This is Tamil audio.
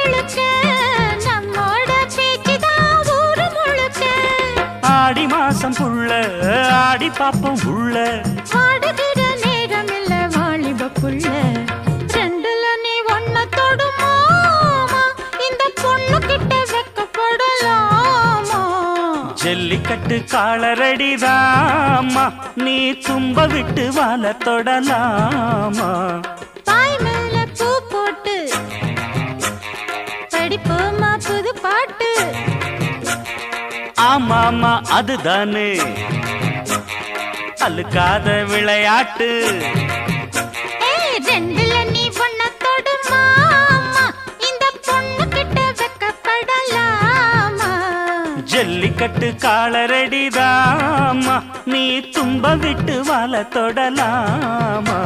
இழுக்க நம்மோட பேச்சுதான் ஊரு முழுக்க. ஆடி மாசம் புள்ள ஆடி பாப்போம் உள்ள ஆடுகிற நேரம் இல்ல வாலிப புள்ள. ரெண்டுல நீ ஒன்ன தொடுமாமா இந்த பொண்ணு கிட்ட வெக்கப்படலாமா. ஜல்லிக்கட்டு காலரடிதாமா நீ தும்ப விட்டு வாழ தொடலாமா. பாய் மேல பூ போட்டு படிப்போமா புது பாட்டு. ஆமாமா அதுதானே அழுக்காத விளையாட்டு. ரெண்டுல நீ ஒன்ன தொடுமாமா இந்த பொண்ணு கிட்ட வெக்கப்படலாமா. ஜல்லிக்கட்டு காலரடிதாமா நீ தும்ப விட்டு வாழ தொடலாமா.